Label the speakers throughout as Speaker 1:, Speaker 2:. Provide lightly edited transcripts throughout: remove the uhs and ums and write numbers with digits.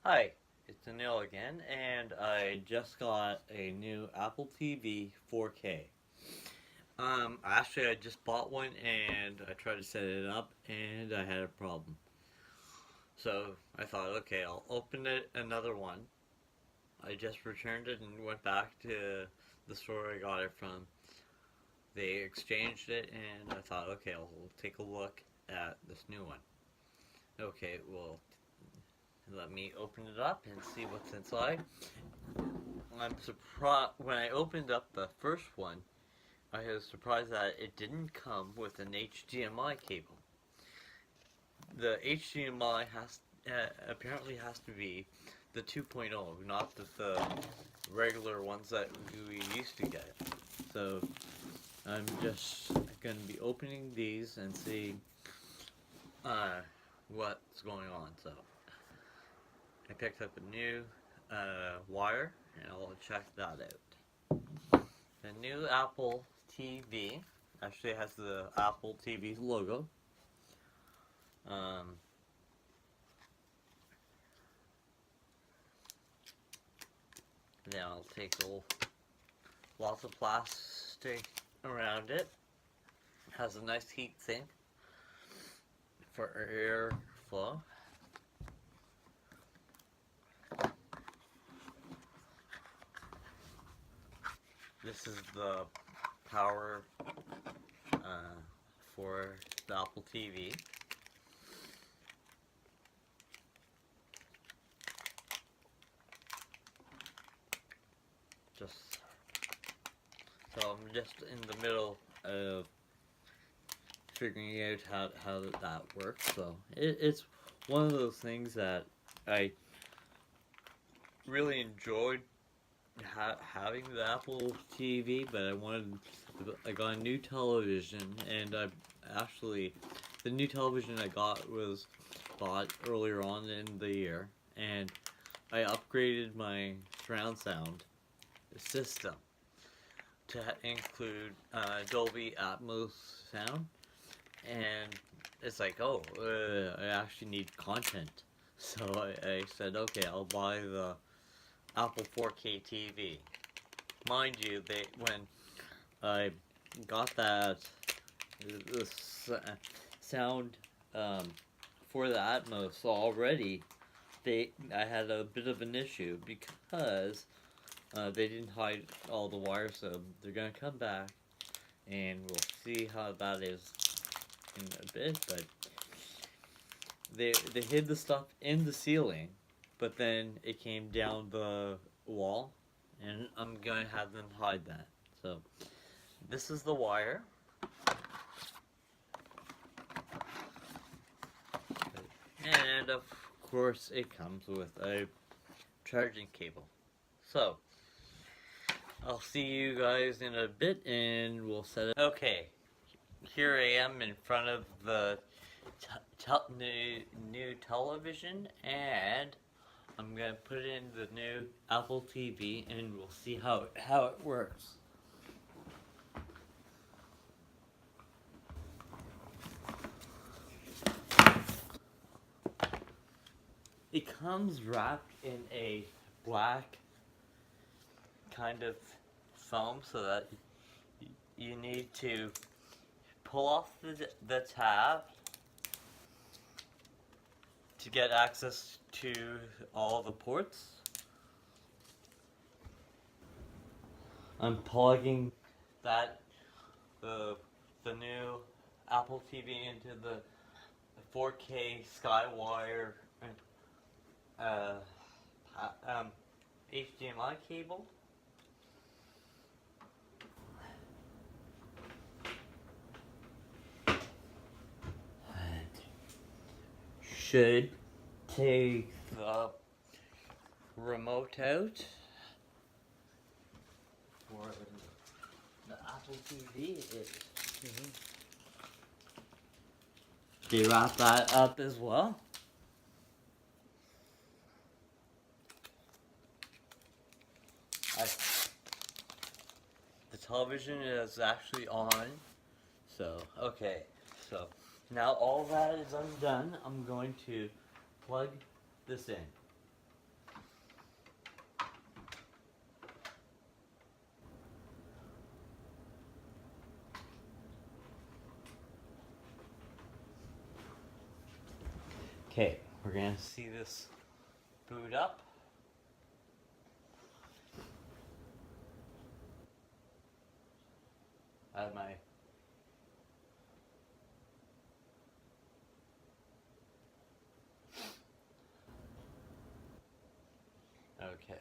Speaker 1: Hi, it's Anil again, and I just got a new Apple TV 4K. Actually, I just bought one and I tried to set it up and I had a problem. So I thought, okay, I'll open it another one. I just returned it and went back to the store I got it from. They exchanged it, and I thought, okay, I'll take a look at this new one. Okay, well, let me open it up and see what's inside. I'm surprised when I opened up the first one. I was surprised that it didn't come with an HDMI cable. The HDMI apparently has to be the 2.0, not the regular ones that we used to get. So I'm just going to be opening these and see what's going on. So I picked up a new wire, and I'll check that out. The new Apple TV actually has the Apple TV logo. Um, then I'll take lots of plastic around it. Has a nice heat sink for airflow. This is the power for the Apple TV. So I'm just in the middle of figuring out how that works. So it's one of those things that I really enjoyed having the Apple TV, but I got a new television, and the new television I got was bought earlier on in the year, and I upgraded my surround sound system to include Dolby Atmos sound, and it's like, oh, I actually need content, so I said, okay, I'll buy the Apple 4K TV. Mind you, when I got that the sound for the Atmos already, I had a bit of an issue because they didn't hide all the wires, so they're gonna come back, and we'll see how that is in a bit. But they hid the stuff in the ceiling, but then it came down the wall, and I'm gonna have them hide that. So this is the wire. And of course it comes with a charging cable. So I'll see you guys in a bit and we'll set it. Okay, here I am in front of the new television, and I'm gonna put in the new Apple TV and we'll see how it works. It comes wrapped in a black kind of foam, so that you need to pull off the tab to get access to all the ports. I'm plugging the new Apple TV into the 4K Skywire uh, HDMI cable. Should take the remote out for the Apple TV. They wrap that up as well. The television is actually on. So, okay. So, now all that is undone, I'm going to plug this in. Okay, we're gonna see this boot up. I have my okay.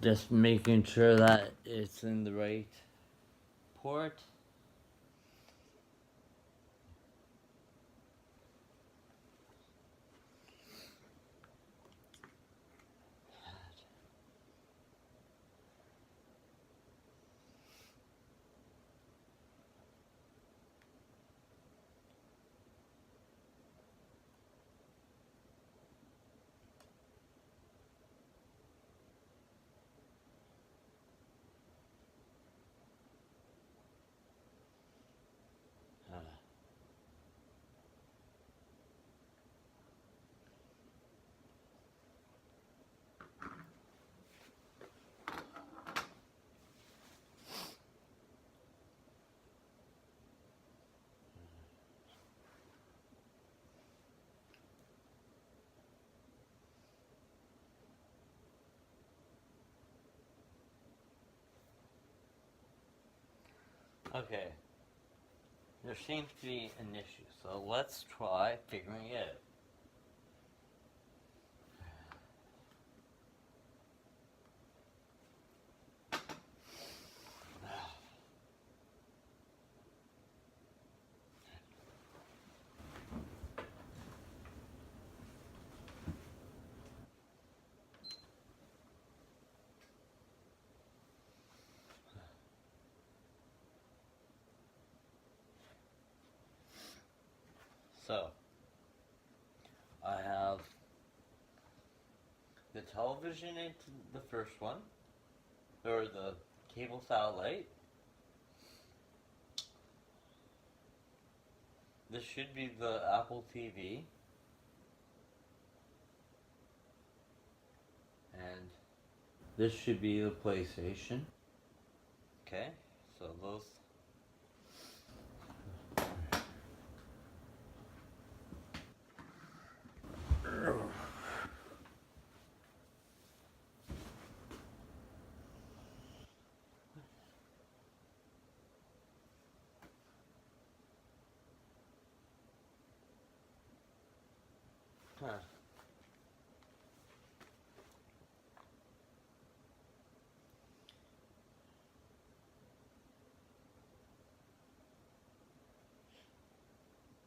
Speaker 1: Just making sure that it's in the right port. Okay, there seems to be an issue, so let's try figuring it out. So, I have the television into the first one, or the cable satellite. This should be the Apple TV. And this should be the PlayStation. Okay, so those. Huh.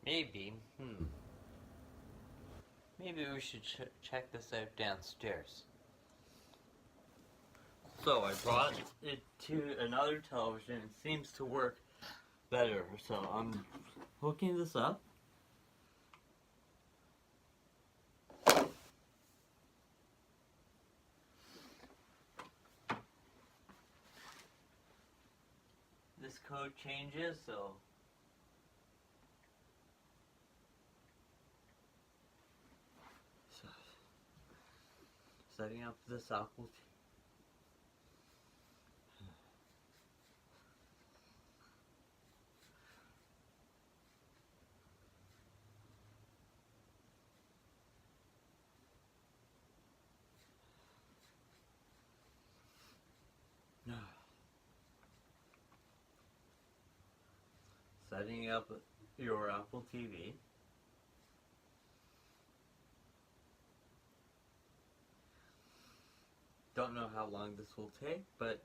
Speaker 1: Maybe, maybe we should check this out downstairs. So I brought it to another television. It seems to work better. So I'm hooking this up. This code changes, so setting up this Apple TV. Setting up your Apple TV. Don't know how long this will take, but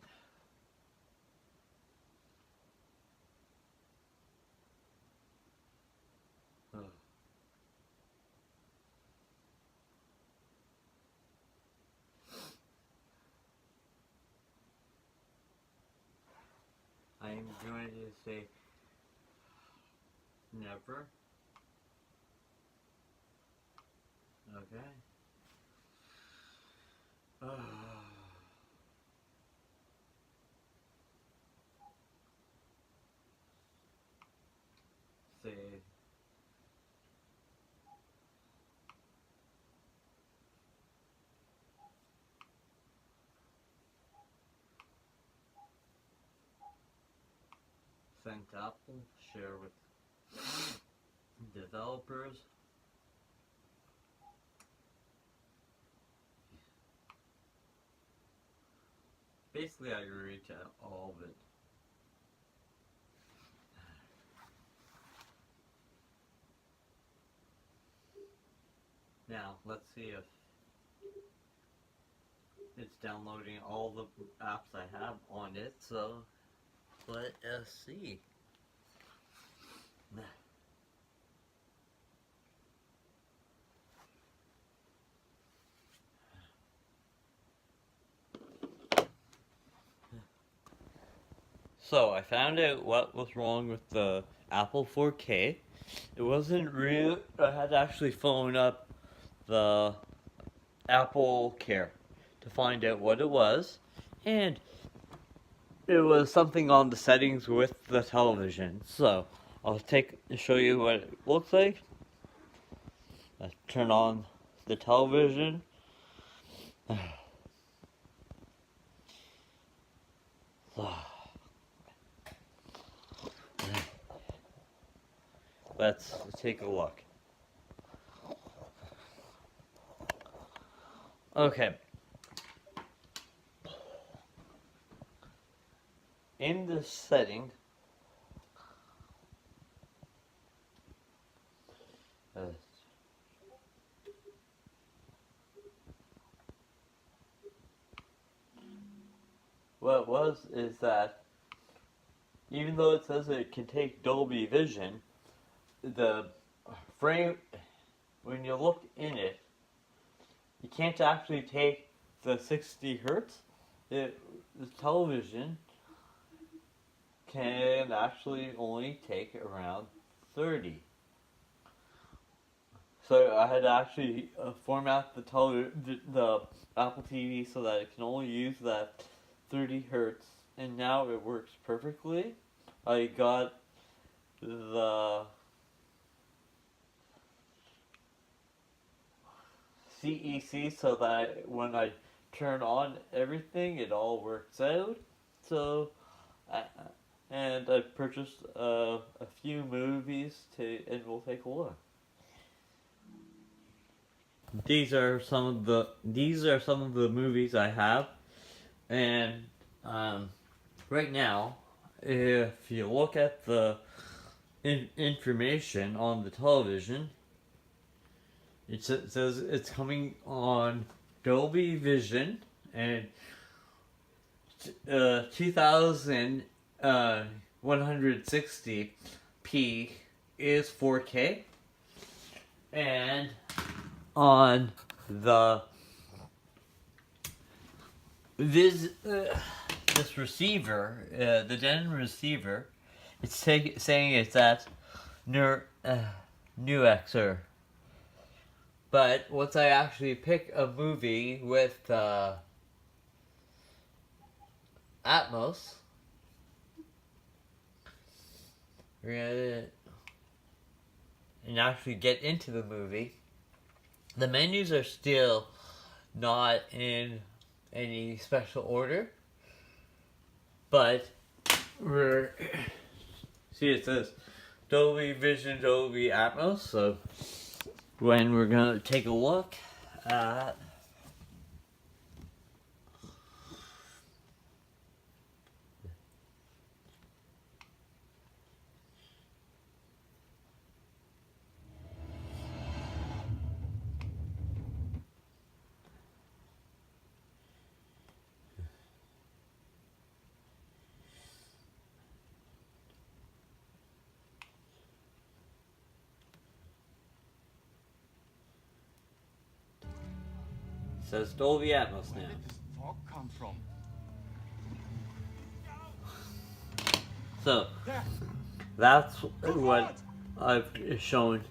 Speaker 1: oh. I am going to say never. Okay. sent to Apple, share with developers. Basically, I agree to all of it. Now, let's see if it's downloading all the apps I have on it, so let us see. So I found out what was wrong with the Apple 4K. It wasn't real. I had to actually phone up the Apple Care to find out what it was, and it was something on the settings with the television. So I'll show you what it looks like. Let's turn on the television. Let's take a look. Okay. In this setting, what it was is that even though it says it can take Dolby Vision, the frame, when you look in it, you can't actually take the 60 hertz. The television can actually only take around 30. So I had to actually format the Apple TV so that it can only use that 30 hertz, and now it works perfectly. I got the CEC so that when I turn on everything, it all works out. So, and I purchased a few movies and we'll take a look. These are some of the movies I have, and right now, if you look at the information on the television, it says it's coming on Dolby Vision and 2160p is 4K, and on the this receiver, the Den receiver, it's saying it's at Newxer. But once I actually pick a movie with Atmos, and actually get into the movie, the menus are still not in any special order, but see, it says Dolby Vision, Dolby Atmos. So when we're gonna take a look at says Dolby Atmos now.
Speaker 2: Where did this fog come from?
Speaker 1: So that's what I've shown